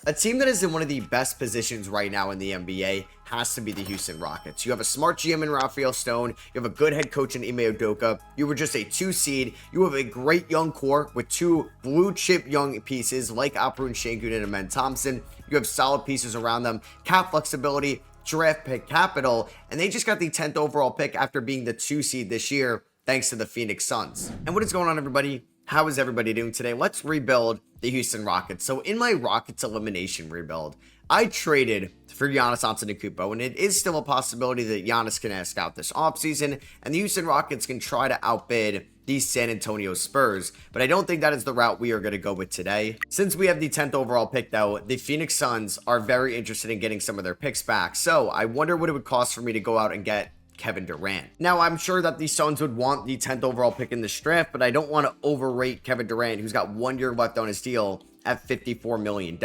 A team that is in one of the best positions right now in the NBA has to be the Houston Rockets. You have a smart GM in Raphael Stone. You have a good head coach in Ime Udoka. You were just a 2 seed. You have a great young core with 2 blue chip young pieces like Alperen Şengün and Amen Thompson. You have solid pieces around them, cap flexibility, draft pick capital, and they just got the 10th overall pick after being the 2 seed this year, thanks to the Phoenix Suns. And what is going on, everybody? How is everybody doing today? Let's rebuild the Houston Rockets. So in my Rockets elimination rebuild, I traded for Giannis Antetokounmpo, and it is still a possibility that Giannis can ask out this offseason, and the Houston Rockets can try to outbid the San Antonio Spurs, but I don't think that is the route we are going to go with today. Since we have the 10th overall pick, though, the Phoenix Suns are very interested in getting some of their picks back, so I wonder what it would cost for me to go out and get Kevin Durant. Now, I'm sure that the Suns would want the 10th overall pick in this draft, but I don't want to overrate Kevin Durant, who's got 1 year left on his deal at $54 million.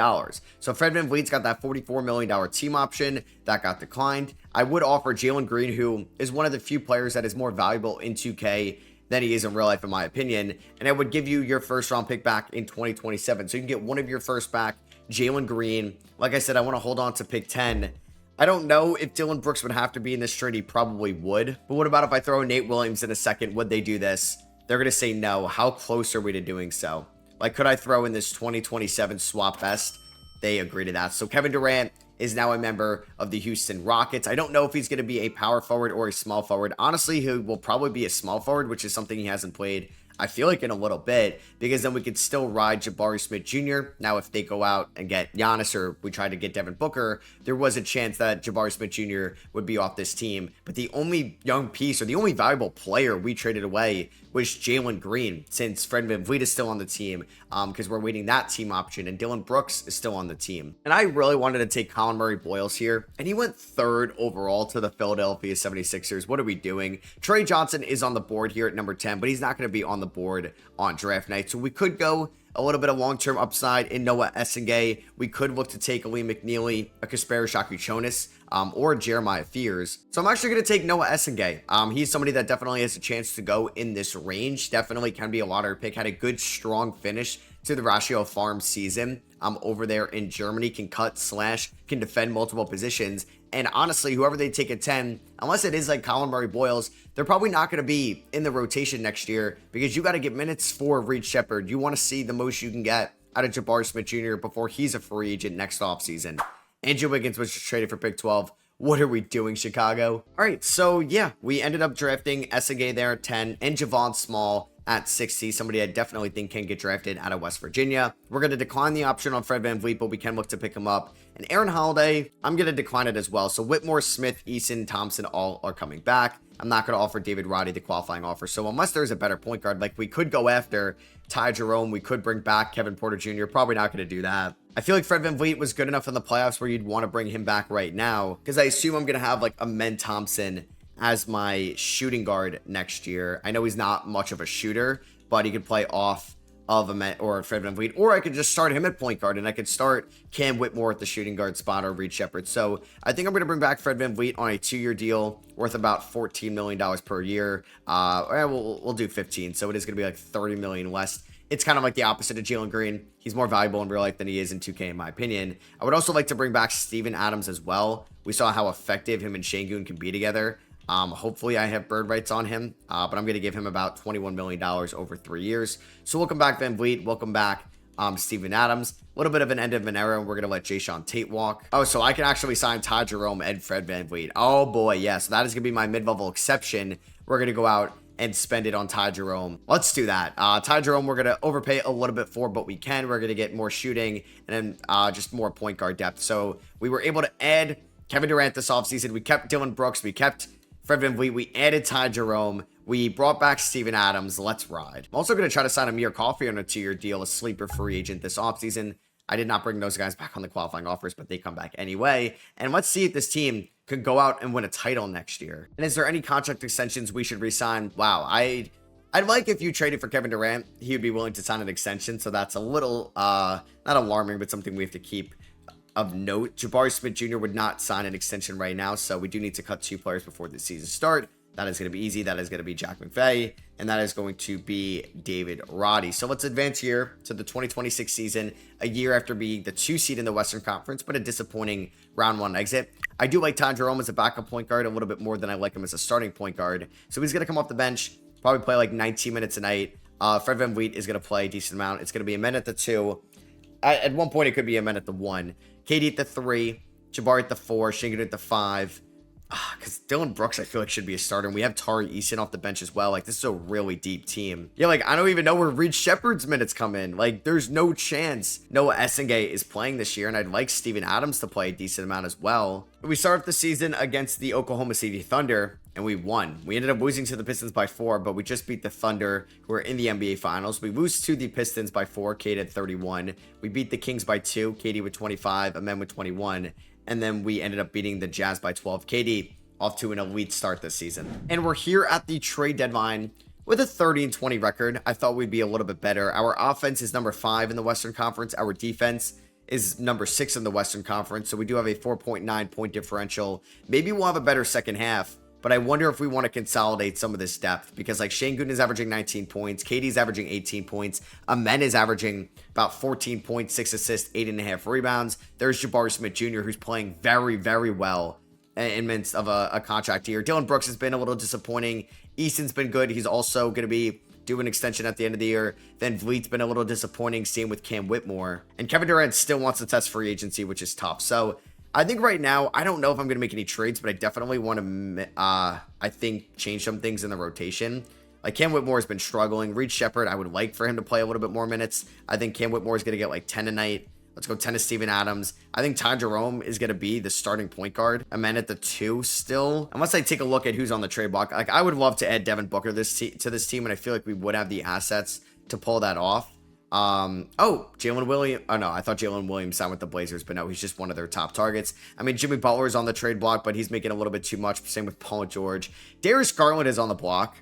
So Fred VanVleet's got that $44 million team option that got declined. I would offer Jalen Green, who is one of the few players that is more valuable in 2K than he is in real life, in my opinion. And I would give you your first round pick back in 2027. So you can get one of your first back, Jalen Green. Like I said, I want to hold on to pick 10. I don't know if Dylan Brooks would have to be in this trade. He probably would. But what about if I throw Nate Williams in a second? Would they do this? They're going to say no. How close are we to doing so? Like, could I throw in this 2027 swap best? They agree to that. So Kevin Durant is now a member of the Houston Rockets. I don't know if he's going to be a power forward or a small forward. Honestly, he will probably be a small forward, which is something he hasn't played, I feel like, in a little bit, because then we could still ride Jabari Smith Jr. Now, if they go out and get Giannis, or we try to get Devin Booker, there was a chance that Jabari Smith Jr. would be off this team. But the only young piece, or the only valuable player we traded away, was Jalen Green, since Fred VanVleet is still on the team, because we're waiting that team option, and Dylan Brooks is still on the team. And I really wanted to take Colin Murray-Boyles here, and he went 3rd overall to the Philadelphia 76ers. What are we doing? Trey Johnson is on the board here at number 10, but he's not going to be on the board on draft night, so we could go a little bit of long-term upside in Noah Essengay. We could look to take Lee McNeely, a Kasperi Shakuchonis, or Jeremiah Fears. So I'm actually going to take Noah Essengay. He's somebody that definitely has a chance to go in this range. Definitely can be a lottery pick. Had a good, strong finish to the Ratio Farm season over there in Germany. Can cut, slash, can defend multiple positions. And honestly, whoever they take at 10, unless it is like Colin Murray-Boyles, they're probably not going to be in the rotation next year, because you got to get minutes for Reed Shepherd. You want to see the most you can get out of Jabari Smith Jr. before he's a free agent next offseason. Andrew Wiggins was just traded for pick 12. What are we doing, Chicago? All right, so yeah, we ended up drafting Essengay there at 10 and Javon Small at 60, somebody I definitely think can get drafted out of West Virginia. We're going to decline the option on Fred VanVleet, but we can look to pick him up. And Aaron Holiday, I'm going to decline it as well. So Whitmore, Smith, Eason, Thompson, all are coming back. I'm not going to offer David Roddy the qualifying offer. So unless there's a better point guard, like we could go after Ty Jerome, we could bring back Kevin Porter Jr. Probably not going to do that. I feel like Fred VanVleet was good enough in the playoffs where you'd want to bring him back right now, because I assume I'm going to have like Amen Thompson as my shooting guard next year. I know he's not much of a shooter, but he could play off of Amen or Fred VanVleet, or I could just start him at point guard, and I could start Cam Whitmore at the shooting guard spot, or Reed Shepherd. So I think I'm going to bring back Fred VanVleet on a 2-year deal worth about $14 million per year. We'll do 15, so it is going to be like $30 million less. It's kind of like the opposite of Jalen Green. He's more valuable in real life than he is in 2K, in my opinion. I would also like to bring back Steven Adams as well. We saw how effective him and Şengün can be together. Hopefully I have bird rights on him, but I'm going to give him about $21 million over 3 years. So welcome back, VanVleet. Welcome back, Steven Adams. A little bit of an end of an era, and we're going to let Jayshawn Tate walk. Oh, so I can actually sign Ty Jerome and Fred VanVleet. Oh boy, yeah. So that is going to be my mid-level exception. We're going to go out and spend it on Ty Jerome. Let's do that. Ty Jerome, we're going to overpay a little bit for, but we can. We're going to get more shooting and then just more point guard depth. So we were able to add Kevin Durant this offseason. We kept Dylan Brooks. We kept Fred VanVleet. We added Ty Jerome. We brought back Steven Adams. Let's ride. I'm also going to try to sign Amir Coffey on a 2-year deal, a sleeper free agent this offseason. I did not bring those guys back on the qualifying offers, but they come back anyway. And let's see if this team could go out and win a title next year. And is there any contract extensions we should re-sign? Wow, I'd like if you traded for Kevin Durant, he would be willing to sign an extension. So that's a little, not alarming, but something we have to keep of note. Jabari Smith Jr. would not sign an extension right now, so we do need to cut 2 players before the season start. That is going to be easy. That is going to be Jack McVay. And that is going to be David Roddy. So let's advance here to the 2026 season, a year after being the 2 seed in the Western Conference, but a disappointing round 1 exit. I do like Ty Jerome as a backup point guard a little bit more than I like him as a starting point guard. So he's going to come off the bench, probably play like 19 minutes a night. Fred VanVleet is going to play a decent amount. It's going to be a minute at the 2. At one point, it could be a minute at the 1. KD at the 3. Jabari at the 4. Şengün at the 5. Because Dylan Brooks, I feel like, should be a starter. And we have Tari Eason off the bench as well. Like, this is a really deep team. Yeah, like, I don't even know where Reed Shepard's minutes come in. Like, there's no chance Noah Essengay is playing this year. And I'd like Steven Adams to play a decent amount as well. We start off the season against the Oklahoma City Thunder, and we won. We ended up losing to the Pistons by 4, but we just beat the Thunder, who are in the NBA Finals. We lose to the Pistons by 4, KD at 31. We beat the Kings by 2, KD with 25, Amen with 21. And then we ended up beating the Jazz by 12. KD off to an elite start this season. And we're here at the trade deadline with a 30-20 record. I thought we'd be a little bit better. Our offense is number 5 in the Western Conference. Our defense is number 6 in the Western Conference. So we do have a 4.9 point differential. Maybe we'll have a better second half. But I wonder if we want to consolidate some of this depth, because like Şengün is averaging 19 points, KD's averaging 18 points, Amen is averaging about 14 points, 6 assists, 8.5 rebounds. There's Jabari Smith Jr., who's playing very, very well in midst of a contract year. Dylan Brooks has been a little disappointing. Easton's been good. He's also going to be doing an extension at the end of the year. Then Vliet's been a little disappointing. Same with Cam Whitmore. And Kevin Durant still wants to test free agency, which is tough. So I think right now, I don't know if I'm going to make any trades, but I definitely want to, I think, change some things in the rotation. Like, Cam Whitmore has been struggling. Reed Shepard, I would like for him to play a little bit more minutes. I think Cam Whitmore is going to get like 10 a night. Let's go 10 to Steven Adams. I think Ty Jerome is going to be the starting point guard. Amen at the 2 still. Unless I take a look at who's on the trade block. Like, I would love to add Devin Booker to this team, and I feel like we would have the assets to pull that off. Jalen Williams. Oh, no, I thought Jalen Williams signed with the Blazers, but no, he's just one of their top targets. I mean, Jimmy Butler is on the trade block, but he's making a little bit too much. Same with Paul George. Darius Garland is on the block.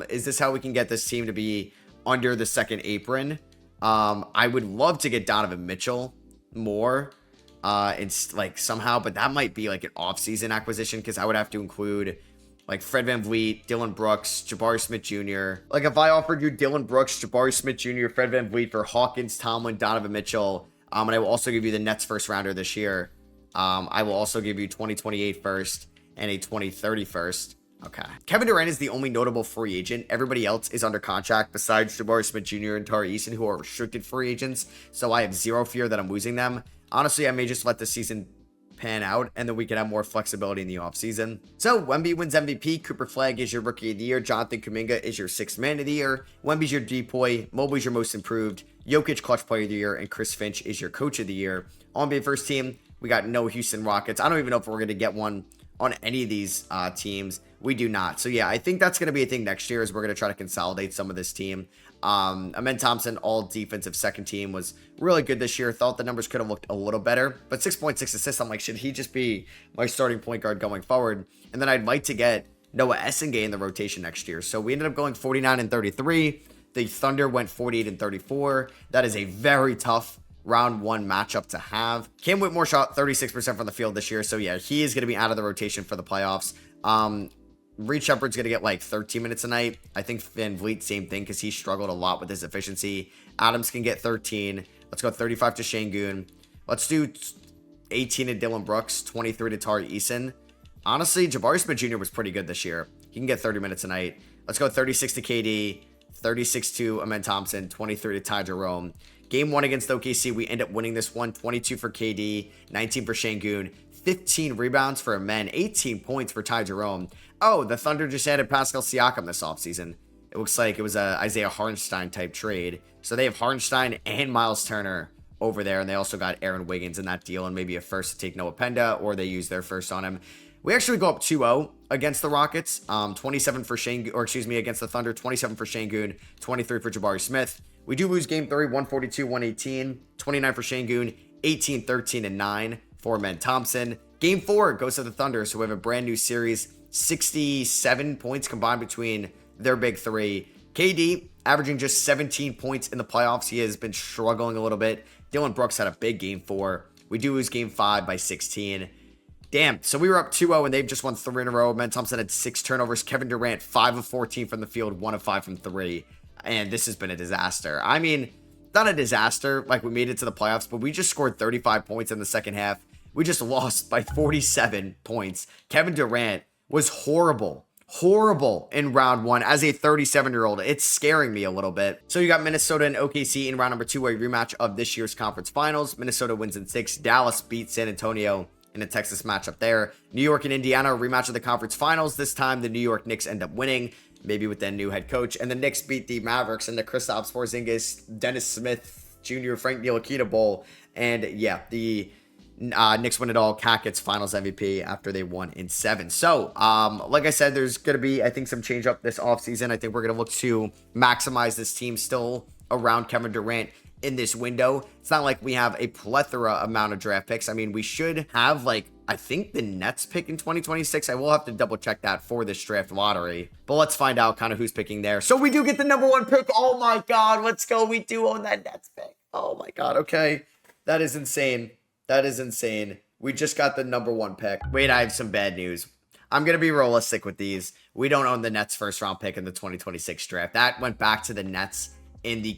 Is this how we can get this team to be under the second apron? I would love to get Donovan Mitchell more, like somehow, but that might be like an off-season acquisition, because I would have to include like Fred VanVleet, Dylan Brooks, Jabari Smith Jr. Like, if I offered you Dylan Brooks, Jabari Smith Jr., Fred VanVleet for Hawkins, Tomlin, Donovan Mitchell, and I will also give you the Nets first rounder this year. I will also give you 2028 first and a 2030 first. Okay. Kevin Durant is the only notable free agent. Everybody else is under contract besides Jabari Smith Jr. and Tari Eason, who are restricted free agents. So I have zero fear that I'm losing them. Honestly, I may just let the season pan out, and then we can have more flexibility in the offseason. So Wemby wins MVP. Cooper Flagg is your Rookie of the Year. Jonathan Kuminga is your Sixth Man of the Year. Wemby's your DPOY. Mobley's your Most Improved. Jokic Clutch Player of the Year. And Chris Finch is your Coach of the Year. On NBA first team, we got no Houston Rockets. I don't even know if we're going to get one on any of these teams. We do not. So yeah, I think that's going to be a thing next year, is we're going to try to consolidate some of this team. Amen Thompson, all defensive second team, was really good this year. Thought the numbers could have looked a little better, but 6.6 assists. I'm like, should he just be my starting point guard going forward? And then I'd like to get Noah Essengay in the rotation next year. So we ended up going 49-33. The Thunder went 48-34. That is a very tough round 1 matchup to have. Cam Whitmore shot 36% from the field this year. So yeah, he is going to be out of the rotation for the playoffs. Reed Shepard's going to get like 13 minutes a night. I think VanVleet, same thing, because he struggled a lot with his efficiency. Adams can get 13. Let's go 35 to Şengün. Let's do 18 to Dylan Brooks, 23 to Tari Eason. Honestly, Jabari Smith Jr. was pretty good this year. He can get 30 minutes a night. Let's go 36 to KD, 36 to Amen Thompson, 23 to Ty Jerome. Game 1 against OKC, we end up winning this one. 22 for KD, 19 for Şengün, 15 rebounds for Amen, 18 points for Ty Jerome. Oh, the Thunder just added Pascal Siakam this offseason. It looks like it was a Isaiah Hartenstein type trade. So they have Hartenstein and Miles Turner over there, and they also got Aaron Wiggins in that deal, and maybe a first to take Noah Penda, or they use their first on him. We actually go up 2-0 against the Rockets. 27 for Şengün, or excuse me, against the Thunder, 27 for Şengün, 23 for Jabari Smith. We do lose game 3, 142-118, 29 for Şengün, 18, 13, and 9 for Amen Thompson. Game 4 goes to the Thunder, so we have a brand new series. 67 points combined between their big three. KD averaging just 17 points in the playoffs. He has been struggling a little bit. Dylan Brooks had a big game 4. We do lose game 5 by 16. Damn. So we were up 2-0 and they've just won 3 in a row. Amen Thompson had 6 turnovers. Kevin Durant, 5 of 14 from the field, 1 of 5 from 3. And this has been a disaster. I mean, not a disaster. Like, we made it to the playoffs, but we just scored 35 points in the second half. We just lost by 47 points. Kevin Durant was horrible in round 1 as a 37-year-old. It's scaring me a little bit. So you got Minnesota and OKC in round number 2, a rematch of this year's conference finals. Minnesota wins in 6. Dallas beats San Antonio in a Texas matchup there. New York and Indiana, a rematch of the conference finals. This time, the New York Knicks end up winning, maybe with their new head coach. And the Knicks beat the Mavericks in the Kristaps Porzingis, Dennis Smith Jr., Frank Ntilikina Bowl. And yeah, the Knicks win it all. Cat gets finals MVP after they won in 7. So, like I said, there's going to be, I think, some change up this offseason. I think we're going to look to maximize this team still around Kevin Durant in this window. It's not like we have a plethora amount of draft picks. I mean, we should have, like, I think the Nets pick in 2026. I will have to double check that for this draft lottery, but let's find out kind of who's picking there. So we do get the number 1 pick. Oh my God, let's go. We do own that Nets pick. Oh my God. Okay. That is insane. That is insane. We just got the number 1 pick. Wait, I have some bad news. I'm going to be realistic with these. We don't own the Nets first round pick in the 2026 draft. That went back to the Nets in the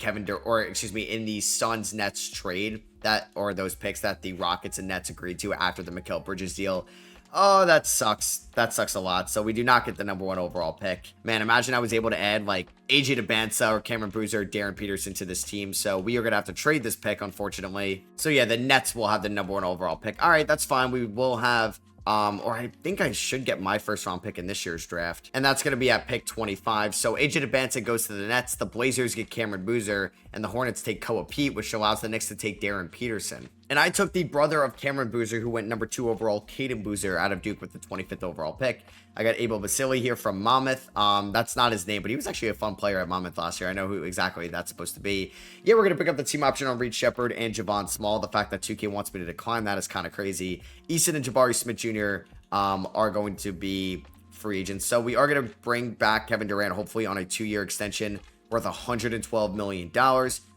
in the Suns Nets trade, those picks that the Rockets and Nets agreed to after the Mikal Bridges deal. Oh, that sucks. That sucks a lot. So we do not get the number 1 overall pick. Man, imagine I was able to add like AJ DeBansa or Cameron Boozer or Darren Peterson to this team. So we are going to have to trade this pick, unfortunately. So yeah, the Nets will have the number 1 overall pick. All right, that's fine. We will have or I think I should get my first round pick in this year's draft. And that's going to be at pick 25. So AJ DeBansa goes to the Nets. The Blazers get Cameron Boozer. And the Hornets take Koa Pete, which allows the Knicks to take Darren Peterson. And I took the brother of Cameron Boozer, who went number 2 overall, Caden Boozer, out of Duke with the 25th overall pick. I got Abel Vasily here from Monmouth. That's not his name, but he was actually a fun player at Monmouth last year. I know who exactly that's supposed to be. Yeah, we're going to pick up the team option on Reed Shepard and Javon Small. The fact that 2K wants me to decline that is kind of crazy. Eason and Jabari Smith Jr. Are going to be free agents. So we are going to bring back Kevin Durant, hopefully on a 2-year extension worth $112 million.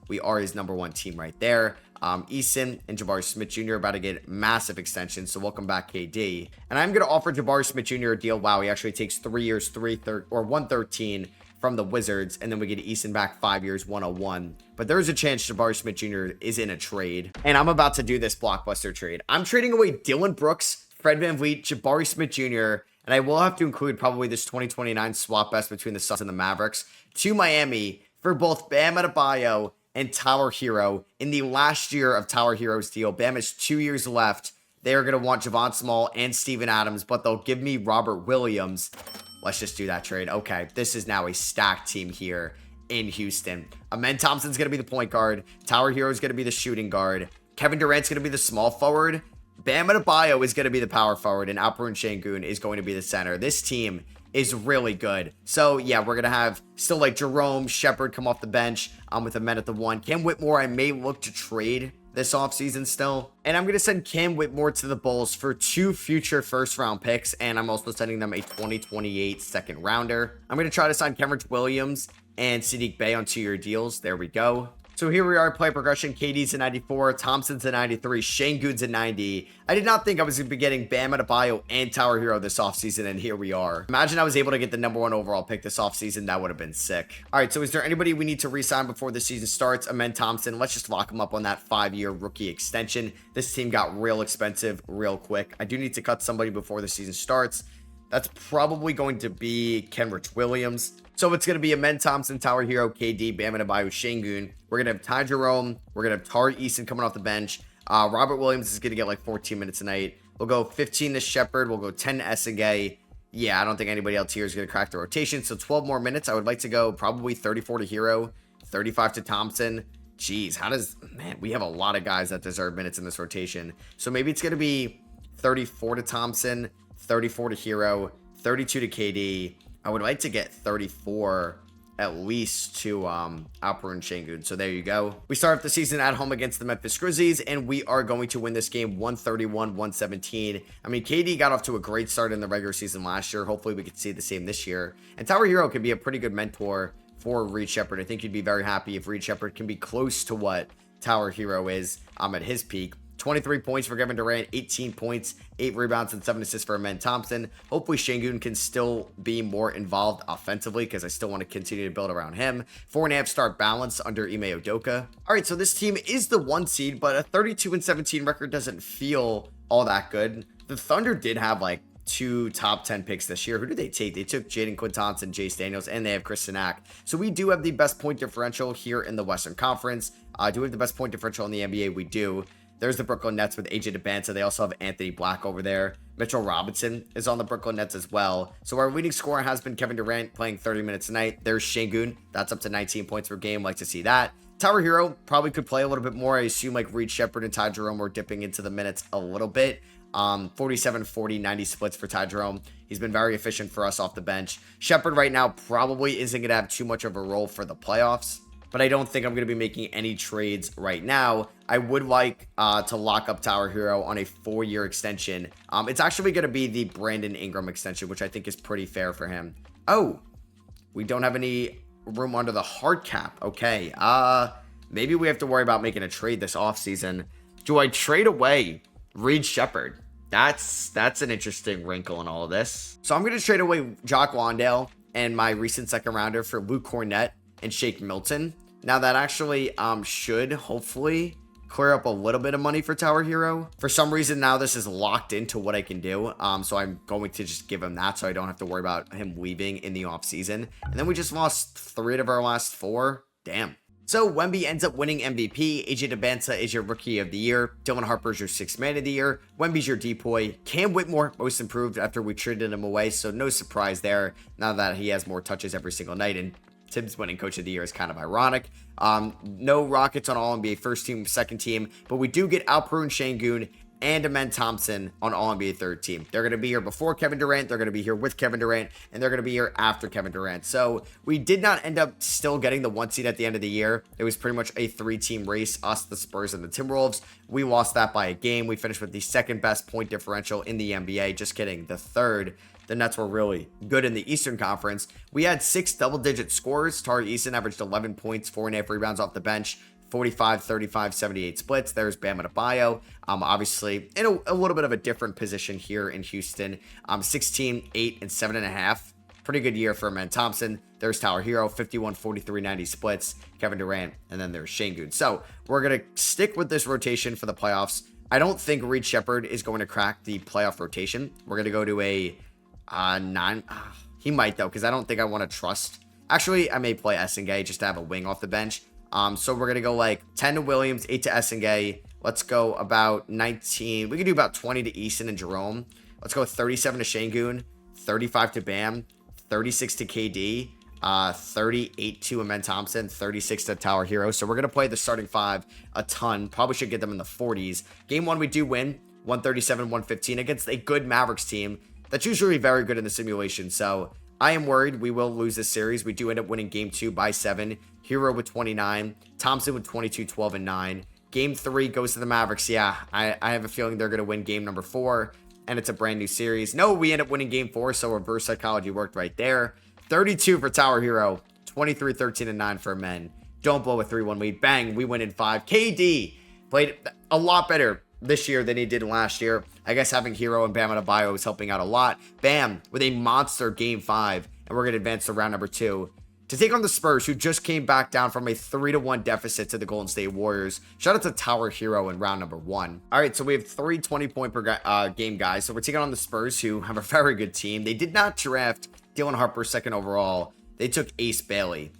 We are his number 1 team right there. Eason and Jabari Smith Jr. about to get massive extensions, so welcome back, KD. And I'm going to offer Jabari Smith Jr. a deal. Wow, he actually takes 3 years, 113 from the Wizards, and then we get Eason back 5 years, 101. But there's a chance Jabari Smith Jr. is in a trade, and I'm about to do this blockbuster trade. I'm trading away Dylan Brooks, Fred VanVleet, Jabari Smith Jr., and I will have to include probably this 2029 swap best between the Suns and the Mavericks to Miami for both Bam Adebayo and Tyler Hero. In the last year of Tyler Hero's deal, Bam has 2 years left. They are going to want Javon Small and Steven Adams, but they'll give me Robert Williams. Let's just do that trade. Okay, this is now a stacked team here in Houston. Amen Thompson's going to be the point guard. Tyler Hero is going to be the shooting guard. Kevin Durant's going to be the small forward. Bam Adebayo is going to be the power forward, and Alperen Şengün is going to be the center. This team is really good. So yeah, we're gonna have still like Jerome Shepard come off the bench with a man at the 1. Cam Whitmore, I may look to trade this offseason still. And I'm gonna send Cam Whitmore to the Bulls for 2 future first round picks, and I'm also sending them a 2028 second rounder. I'm gonna try to sign Kenrich Williams and Sadiq Bey on 2-year deals. There we go. So here we are, play progression. KD's a 94, Thompson's a 93, Şengün's a 90. I did not think I was going to be getting Bam Adebayo and Tyler Hero this offseason, and here we are. Imagine I was able to get the number 1 overall pick this offseason. That would have been sick. All right, so is there anybody we need to re-sign before the season starts? Amen Thompson, let's just lock him up on that 5-year rookie extension. This team got real expensive real quick. I do need to cut somebody before the season starts. That's probably going to be Kenrich Williams. So it's going to be Amen Thompson, Tyler Hero, KD, Bam Adebayo, Şengün. We're going to have Ty Jerome. We're going to have Tari Eason coming off the bench. Robert Williams is going to get like 14 minutes a night. We'll go 15 to Shepard. We'll go 10 to Essegay. Yeah, I don't think anybody else here is going to crack the rotation. So 12 more minutes. I would like to go probably 34 to Hero, 35 to Thompson. Jeez, man, we have a lot of guys that deserve minutes in this rotation. So maybe it's going to be 34 to Thompson, 34 to Hero, 32 to KD. I would like to get 34 at least to Alperen Şengün. So there you go. We start off the season at home against the Memphis Grizzlies, and we are going to win this game 131-117. I mean, KD got off to a great start in the regular season last year. Hopefully we can see the same this year. And Tyler Hero could be a pretty good mentor for Reed Shepard. I think you'd be very happy if Reed Shepard can be close to what Tyler Hero is at his peak. 23 points for Kevin Durant, 18 points, 8 rebounds, and 7 assists for Amen Thompson. Hopefully, Şengün can still be more involved offensively because I still want to continue to build around him. 4.5 star balance under Ime Udoka. All right, so this team is the 1 seed, but a 32-17 record doesn't feel all that good. The Thunder did have like 2 top 10 picks this year. Who did they take? They took Jaden Quintanson, Jace Daniels, and they have Chris Sinak. So we do have the best point differential here in the Western Conference. Do we have the best point differential in the NBA? We do. There's the Brooklyn Nets with AJ DeBanza. They also have Anthony Black over there. Mitchell Robinson is on the Brooklyn Nets as well. So our leading scorer has been Kevin Durant playing 30 minutes a night. There's Şengün. That's up to 19 points per game. Like to see that. Tower Hero probably could play a little bit more. I assume like Reed Shepherd and Ty Jerome were dipping into the minutes a little bit. 47, 40, 90 splits for Ty Jerome. He's been very efficient for us off the bench. Shepherd right now probably isn't going to have too much of a role for the playoffs, but I don't think I'm going to be making any trades right now. I would like to lock up Tower Hero on a 4-year extension. It's actually going to be the Brandon Ingram extension, which I think is pretty fair for him. Oh, we don't have any room under the hard cap. Okay. Maybe we have to worry about making a trade this offseason. Do I trade away Reed Shepherd? That's an interesting wrinkle in all of this. So I'm going to trade away Jock Wandale and my recent second rounder for Luke Cornett and Shake Milton. Now that actually should hopefully clear up a little bit of money for Tower Hero. For some reason now this is locked into what I can do. So I'm going to just give him that so I don't have to worry about him leaving in the offseason. And then we just lost 3 out of our last 4. Damn. So Wemby ends up winning MVP. AJ DeBanza is your Rookie of the Year. Dylan Harper is your 6th Man of the Year. Wemby's your Depoy. Cam Whitmore, Most Improved after we traded him away. So no surprise there now that he has more touches every single night. And Tibbs winning Coach of the Year is kind of ironic. No Rockets on All-NBA first team, second team. But we do get Alperen Şengün and Amen Thompson on All-NBA third team. They're going to be here before Kevin Durant. They're going to be here with Kevin Durant. And they're going to be here after Kevin Durant. So we did not end up still getting the 1 seed at the end of the year. It was pretty much a 3-team race, us, the Spurs, and the Timberwolves. We lost that by a game. We finished with the 2nd best point differential in the NBA. Just kidding, the 3rd. The Nets were really good in the Eastern Conference. We had 6 double-digit scores. Tari Eason averaged 11 points, 4.5 rebounds off the bench, 45, 35, 78 splits. There's Bam Adebayo. Obviously, in a little bit of a different position here in Houston. 16, 8, and 7.5. Pretty good year for Amen Thompson. There's Tower Hero, 51, 43, 90 splits. Kevin Durant, and then there's Şengün. So we're going to stick with this rotation for the playoffs. I don't think Reed Shepherd is going to crack the playoff rotation. We're going to go to a 9. He might, though, because I don't think I want to trust. Actually, I may play Essengay just to have a wing off the bench. So we're going to go like 10 to Williams, 8 to Essengay. Let's go about 19. We can do about 20 to Eason and Jerome. Let's go 37 to Şengün, 35 to Bam, 36 to KD, 38 to Amen Thompson, 36 to Tower Hero. So we're going to play the starting 5 a ton. Probably should get them in the 40s. Game 1, we do win 137-115 against a good Mavericks team that's usually very good in the simulation. So I am worried we will lose this series. We do end up winning game 2 by 7. Hero with 29. Thompson with 22, 12, and 9. Game 3 goes to the Mavericks. Yeah, I have a feeling they're going to win game number 4. And it's a brand new series. No, we end up winning game 4. So reverse psychology worked right there. 32 for Tower Hero. 23, 13, and 9 for men. Don't blow a 3-1 lead. Bang, we win in 5. KD played a lot better this year than he did last year. I guess having Hero and Bam Adebayo is helping out a lot. Bam with a monster game 5. And we're going to advance to round number 2 to take on the Spurs, who just came back down from a 3-1 deficit to the Golden State Warriors. Shout out to Tower Hero in round number 1. All right, so we have 3 20-point per game guys. So we're taking on the Spurs, who have a very good team. They did not draft Dylan Harper 2nd overall. They took Ace Bailey.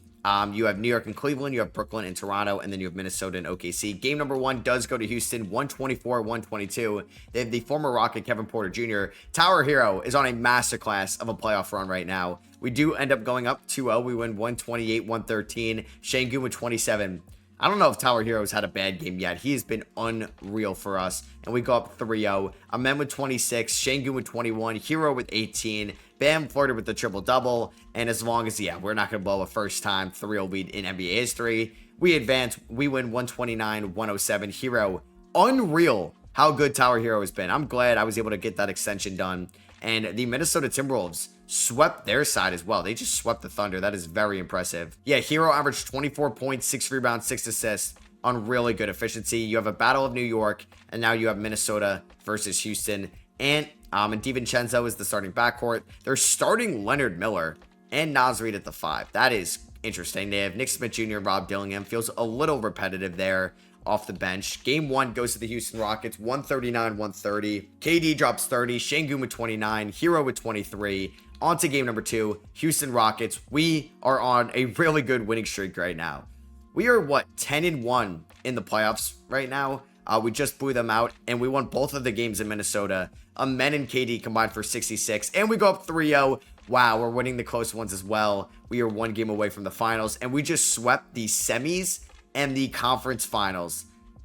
You have New York and Cleveland, you have Brooklyn and Toronto, and then you have Minnesota and OKC. Game number 1 does go to Houston, 124-122. They have the former Rocket Kevin Porter Jr. Tower Hero is on a masterclass of a playoff run right now. We do end up going up 2-0. We win 128-113. Şengün with 27. I don't know if Tower Hero's had a bad game yet. He has been unreal for us. And we go up 3-0. Amen with 26. Şengün with 21. Hero with 18. Bam flirted with the triple-double. And as long as, we're not going to blow a first-time 3-0 lead in NBA history, we advance. We win 129-107. Hero, unreal how good Tower Hero has been. I'm glad I was able to get that extension done. And the Minnesota Timberwolves swept their side as well. They just swept the Thunder. That is very impressive. Yeah, Hero averaged 24 points, 6 rebounds, 6 assists. on really good efficiency. You have a battle of New York, and now you have Minnesota versus Houston. And DiVincenzo is the starting backcourt. They're starting Leonard Miller and Naz Reid at the 5. That is interesting. They have Nick Smith Jr. and Rob Dillingham. Feels a little repetitive there off the bench. Game 1 goes to the Houston Rockets, 139-130. KD drops 30. Şengün with 29. Hero with 23. On to game number 2, Houston Rockets. We are on a really good winning streak right now. We are, 10-1 in the playoffs right now. We just blew them out, and we won both of the games in Minnesota. Men and KD combined for 66, and we go up 3-0. Wow, we're winning the close ones as well. We are 1 game away from the finals, and we just swept the semis and the conference finals.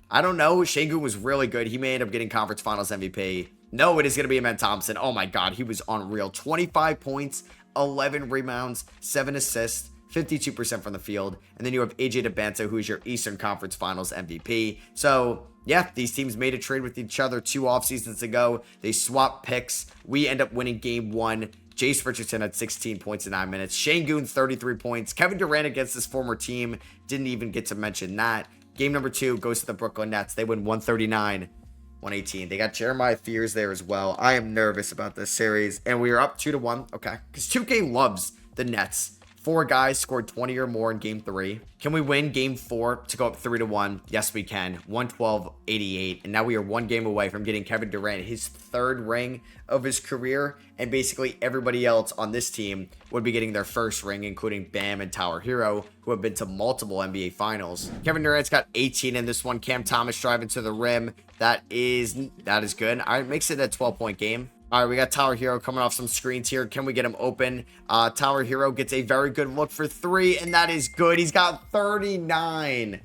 I don't know. Şengün was really good. He may end up getting conference finals MVP. No, it is going to be Amen Thompson. Oh my God, he was unreal. 25 points, 11 rebounds, 7 assists, 52% from the field. And then you have AJ DeBanto, who is your Eastern Conference Finals MVP. So, yeah, these teams made a trade with each other 2 off seasons ago. They swapped picks. We end up winning game 1. Jace Richardson had 16 points in 9 minutes. Şengün, 33 points. Kevin Durant against his former team. Didn't even get to mention that. Game number 2 goes to the Brooklyn Nets. They win 139-118. They got Jeremiah Fears there as well. I am nervous about this series. And we are up 2-1. Okay. Because 2K loves the Nets. 4 guys scored 20 or more in game 3. Can we win game 4 to go up 3-1? Yes, we can. 112-88. And now we are 1 game away from getting Kevin Durant his 3rd ring of his career. And basically everybody else on this team would be getting their 1st ring, including Bam and Tyler Hero, who have been to multiple NBA finals. Kevin Durant's got 18 in this one. Cam Thomas driving to the rim. That is good. All right, makes it a 12-point game. All right, we got Tyler Hero coming off some screens here. Can we get him open? Tyler Hero gets a very good look for 3, and that is good. He's got 39.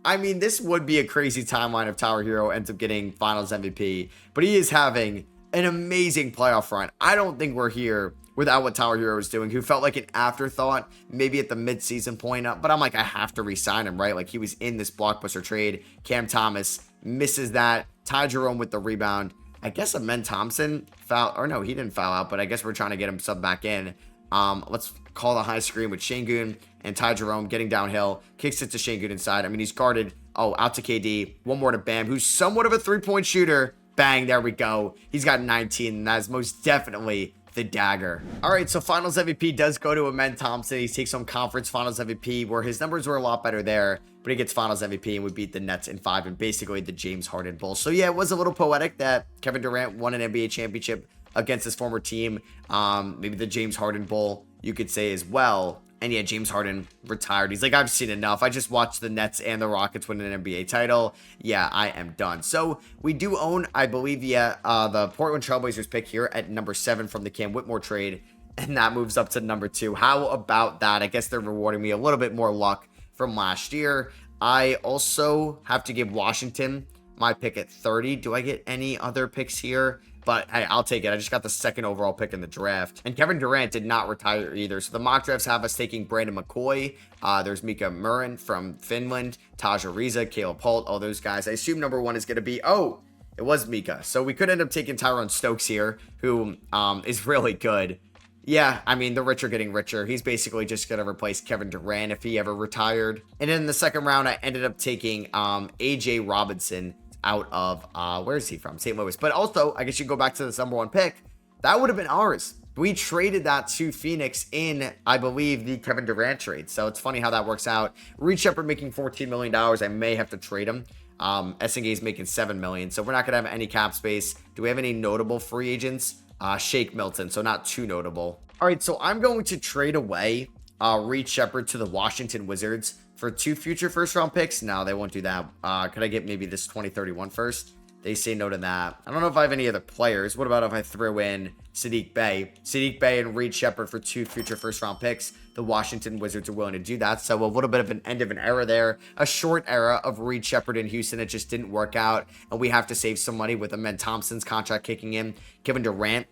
I mean, this would be a crazy timeline if Tyler Hero ends up getting Finals MVP, but he is having an amazing playoff run. I don't think we're here without what Tyler Hero is doing, who felt like an afterthought, maybe at the midseason point, but I'm like, I have to re-sign him, right? Like, he was in this Blockbuster trade. Cam Thomas misses that. Ty Jerome with the rebound. I guess Amen Thompson foul, or no, he didn't foul out, but I guess we're trying to get him sub back in. Let's call the high screen with Şengün and Ty Jerome getting downhill. Kicks it to Şengün inside. I mean, he's guarded. Oh, out to KD. One more to Bam, who's somewhat of a 3-point shooter. Bang, there we go. He's got 19, and that is most definitely the dagger. All right, so Finals MVP does go to Amen Thompson. He takes home Conference Finals MVP, where his numbers were a lot better there, but he gets Finals MVP, and we beat the Nets in 5 and basically the James Harden Bowl. So yeah, it was a little poetic that Kevin Durant won an NBA championship against his former team. Maybe the James Harden Bowl, you could say as well. And yeah, James Harden retired. He's like, I've seen enough. I just watched the Nets and the Rockets win an NBA title. Yeah, I am done. So we do own, I believe, the Portland Trailblazers pick here at number 7 from the Cam Whitmore trade. And that moves up to number 2. How about that? I guess they're rewarding me a little bit more luck from last year. I also have to give Washington my pick at 30. Do I get any other picks here? But hey, I'll take it. I just got the 2nd overall pick in the draft. And Kevin Durant did not retire either. So the mock drafts have us taking Brandon McCoy. There's Mika Murin from Finland. Taj Ariza, Caleb Holt, all those guys. I assume number 1 is going to be, oh, it was Mika. So we could end up taking Tyrone Stokes here, who is really good. Yeah, I mean, the rich are getting richer. He's basically just going to replace Kevin Durant if he ever retired. And in the 2nd round, I ended up taking AJ Robinson out of, where is he from? St. Louis. But also, I guess you go back to this number 1 pick. That would have been ours. We traded that to Phoenix in, I believe, the Kevin Durant trade. So it's funny how that works out. Reed Shepherd making $14 million. I may have to trade him. SNG is making $7 million. So we're not going to have any cap space. Do we have any notable free agents? Shake Milton, so not too notable. All right, so I'm going to trade away Reed Shepherd to the Washington Wizards for 2 future first-round picks. No, they won't do that. Could I get maybe this 2031 first? They say no to that. I don't know if I have any other players. What about if I throw in Saddiq Bey? Saddiq Bey and Reed Shepherd for 2 future first-round picks. The Washington Wizards are willing to do that. So a little bit of an end of an era there. A short era of Reed Shepherd in Houston. It just didn't work out. And we have to save some money with Amen Thompson's contract kicking in. Kevin Durant.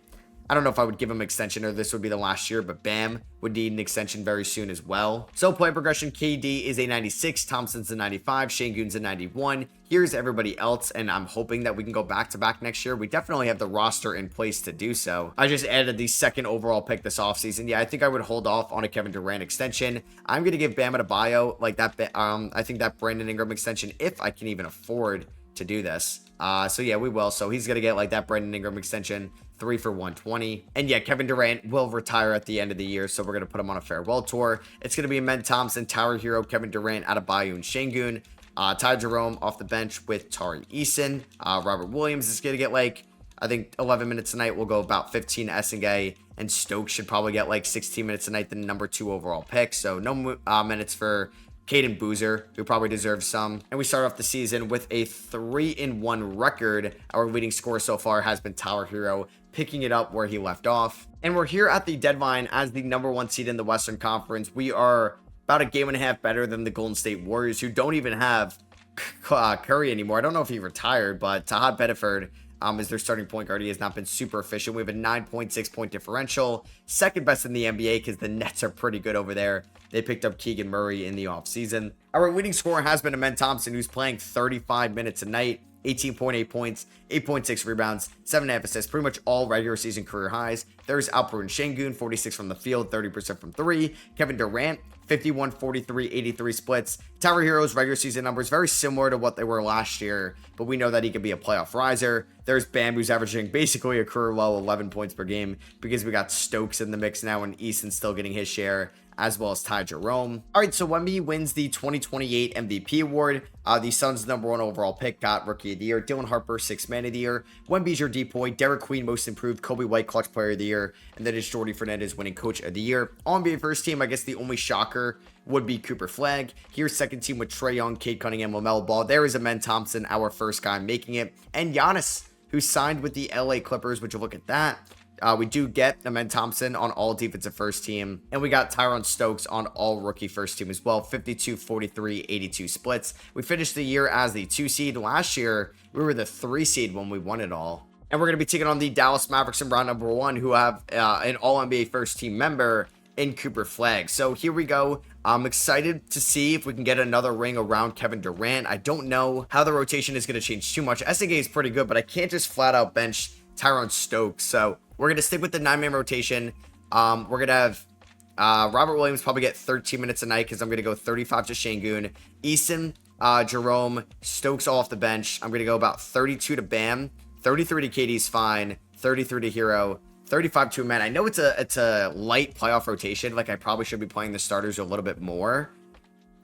I don't know if I would give him extension or this would be the last year, but Bam would need an extension very soon as well. So play progression, KD is a 96, Thompson's a 95, Şengün's a 91. Here's everybody else, and I'm hoping that we can go back-to-back next year. We definitely have the roster in place to do so. I just added the second overall pick this offseason. Yeah, I think I would hold off on a Kevin Durant extension. I'm going to give Bam Adebayo, like that, I think that Brandon Ingram extension, if I can even afford to do this. So yeah, we will. So he's going to get like that Brandon Ingram extension, 3 for 120. And yeah, Kevin Durant will retire at the end of the year, so we're going to put him on a farewell tour. It's going to be Amen Thompson, Tyler Hero, Kevin Durant, Adebayo, and Şengün. Ty Jerome off the bench with Tari Eason. Robert Williams is going to get like, I think 11 minutes tonight. We'll go about 15 Essengay, and Stokes should probably get like 16 minutes tonight, the number 2 overall pick. So no minutes for Caden Boozer, who probably deserves some. And we start off the season with a 3-1 record. Our leading scorer so far has been Tyler Hero, picking it up where he left off. And we're here at the deadline as the number 1 seed in the Western Conference. We are about a game and a half better than the Golden State Warriors, who don't even have Curry anymore. I don't know if he retired, but Tahad Bedford is their starting point guard. He has not been super efficient. We have a 9.6 point differential, second best in the NBA because the Nets are pretty good over there. They picked up Keegan Murray in the offseason. Our leading scorer has been Amen Thompson, who's playing 35 minutes a night. 18.8 points, 8.6 rebounds, 7.5 assists, pretty much all regular season career highs. There's Alperen Şengün, 46 from the field, 30% from 3. Kevin Durant, 51, 43, 83 splits. Tyler Hero's regular season numbers very similar to what they were last year, but we know that he could be a playoff riser. There's Bam, who's averaging basically a career low 11 points per game because we got Stokes in the mix now and Easton still getting his share, as well as Ty Jerome. All right, so Wemby wins the 2028 MVP award. The Suns' number 1 overall pick got Rookie of the Year. Dylan Harper, 6th Man of the Year. Wemby's your D-Boy. Derek Queen, Most Improved. Kobe White, Clutch Player of the Year. And then it's Jordy Fernandez winning Coach of the Year. All-NBA first team, I guess the only shocker would be Cooper Flagg. Here's second team with Trae Young, Cade Cunningham, LaMelo Ball. There is Amen Thompson, our first guy making it. And Giannis, who signed with the LA Clippers. Would you look at that? We do get Amen Thompson on all defensive first team. And we got Tyron Stokes on all rookie first team as well. 52, 43, 82 splits. We finished the year as the 2 seed. Last year, we were the 3 seed when we won it all. And we're going to be taking on the Dallas Mavericks in round number 1, who have an all-NBA first team member in Cooper Flagg. So here we go. I'm excited to see if we can get another ring around Kevin Durant. I don't know how the rotation is going to change too much. SNK is pretty good, but I can't just flat out bench Tyron Stokes. So we're going to stick with the 9-man rotation. We're going to have Robert Williams probably get 13 minutes a night because I'm going to go 35 to Şengün. Eason, Jerome, Stokes off the bench. I'm going to go about 32 to Bam. 33 to KD's fine. 33 to Hero. 35 to Amen. I know it's a light playoff rotation. Like, I probably should be playing the starters a little bit more.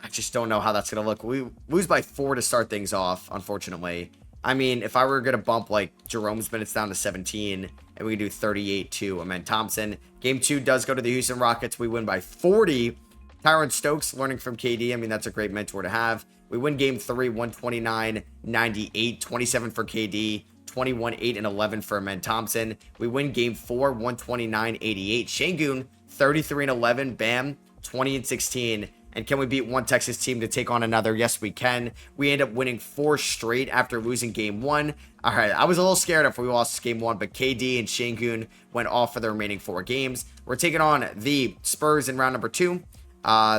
I just don't know how that's going to look. We lose by 4 to start things off, unfortunately. I mean, if I were going to bump, like, Jerome's minutes down to 17, and we do 38 to Amen Thompson. Game 2 does go to the Houston Rockets. We win by 40. Tyron Stokes, learning from KD. I mean, that's a great mentor to have. We win Game 3, 129-98, 27 for KD. 21, 8, and 11 for Amen Thompson. We win Game 4, 129-88. Şengün, 33 and 11. Bam, 20 and 16. And can we beat one Texas team to take on another? Yes, we can. We end up winning 4 straight after losing Game 1. All right, I was a little scared if we lost Game 1, but KD and Şengün went off for the remaining 4 games. We're taking on the Spurs in round number 2.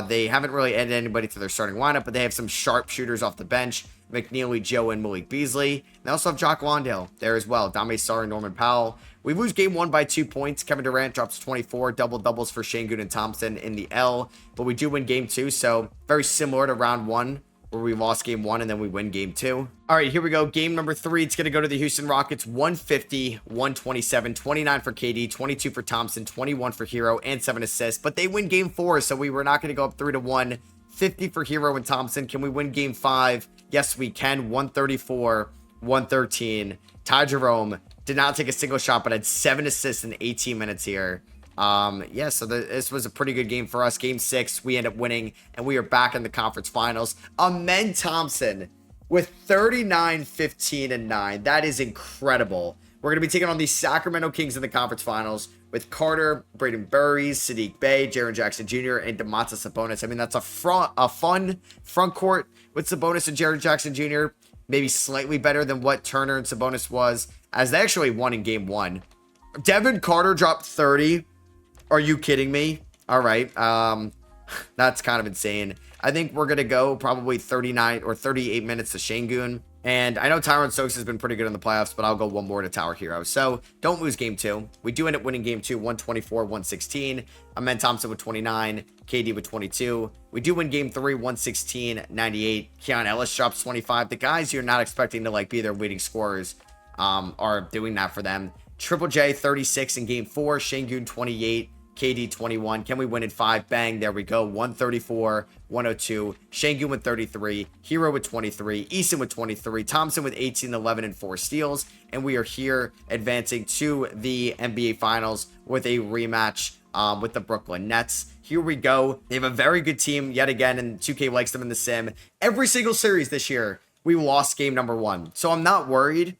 They haven't really added anybody to their starting lineup, but they have some sharp shooters off the bench. McNeely, Joe, and Malik Beasley. They also have Jock Lawndale there as well. Dame Sarr and Norman Powell. We lose Game 1 by 2 points. Kevin Durant drops 24. Double-doubles for Şengün and Thompson in the L. But we do win Game 2, so very similar to round 1, where we lost Game 1 and then we win Game 2. All right, here we go. Game number 3. It's going to go to the Houston Rockets. 150, 127, 29 for KD, 22 for Thompson, 21 for Hero, and 7 assists. But they win Game 4, so we were not going to go up 3-1. 50 for Hero and Thompson. Can we win Game 5? Yes, we can. 134, 113. Ty Jerome did not take a single shot, but had 7 assists in 18 minutes here. Yeah, so this was a pretty good game for us. Game 6, we end up winning, and we are back in the conference finals. Amen Thompson with 39, 15, and 9. That is incredible. We're going to be taking on the Sacramento Kings in the conference finals with Carter, Braden Burries, Sadiq Bey, Jaren Jackson Jr., and Domantas Sabonis. I mean, that's a fun front court with Sabonis and Jaren Jackson Jr. Maybe slightly better than what Turner and Sabonis was, as they actually won in Game 1. Devin Carter dropped 30. Are you kidding me? All right. That's kind of insane. I think we're going to go probably 39 or 38 minutes to Şengün. And I know Tyron Stokes has been pretty good in the playoffs, but I'll go one more to Tower Hero. So don't lose game 2. We do end up winning game 2, 124-116. Amen Thompson with 29, KD with 22. We do win game 3, 116-98. Keon Ellis drops 25. The guys you're not expecting to like be their leading scorers are doing that for them. Triple J 36 in game 4, Şengün 28. KD 21. Can we win in 5? Bang. There we go. 134, 102. Şengün with 33. Hero with 23. Eason with 23. Thompson with 18, 11, and 4 steals. And we are here advancing to the NBA Finals with a rematch with the Brooklyn Nets. Here we go. They have a very good team yet again, and 2K likes them in the sim. Every single series this year, we lost game number 1. So I'm not worried.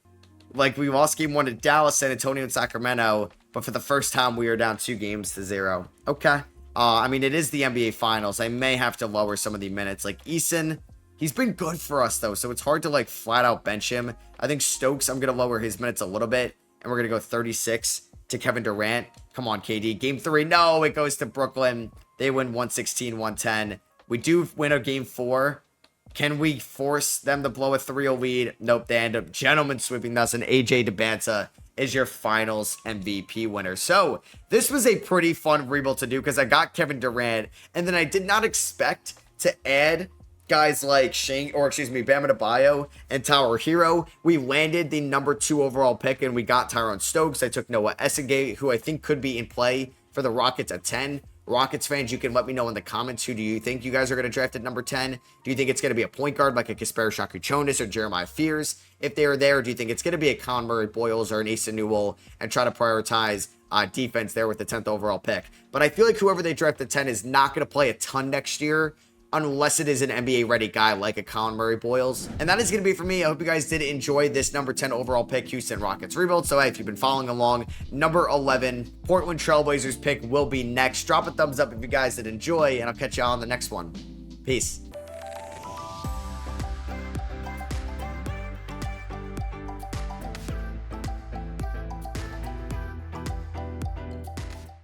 Like, we lost game 1 to Dallas, San Antonio, and Sacramento. But for the first time, we are down 2-0. Okay. I mean, it is the NBA Finals. I may have to lower some of the minutes. Like, Eason, he's been good for us, though. So it's hard to, like, flat out bench him. I think Stokes, I'm going to lower his minutes a little bit. And we're going to go 36 to Kevin Durant. Come on, KD. Game 3. No, it goes to Brooklyn. They win 116-110. We do win a game 4. Can we force them to blow a 3-0 lead? Nope. They end up gentlemen sweeping us. And AJ DeBanta is your finals MVP winner. So this was a pretty fun rebuild to do because I got Kevin Durant, and then I did not expect to add guys like Bam Adebayo and Tower Hero. We landed the number 2 overall pick, and we got Tyron Stokes. I took Noah Essengate, who I think could be in play for the Rockets at 10. Rockets fans, you can let me know in the comments, who do you think you guys are going to draft at number 10? Do you think it's going to be a point guard like a Kasper Shakuchonis or Jeremiah Fears if they are there? Do you think it's going to be a Con Murray Boyles or an Asa Newell and try to prioritize defense there with the 10th overall pick? But I feel like whoever they draft at 10 is not going to play a ton next year unless it is an NBA ready guy like a Colin Murray Boyles. And that is going to be it for me. I hope you guys did enjoy this number 10 overall pick, Houston Rockets rebuild. So hey, if you've been following along, number 11, Portland Trailblazers pick will be next. Drop a thumbs up if you guys did enjoy, and I'll catch you all on the next one. Peace.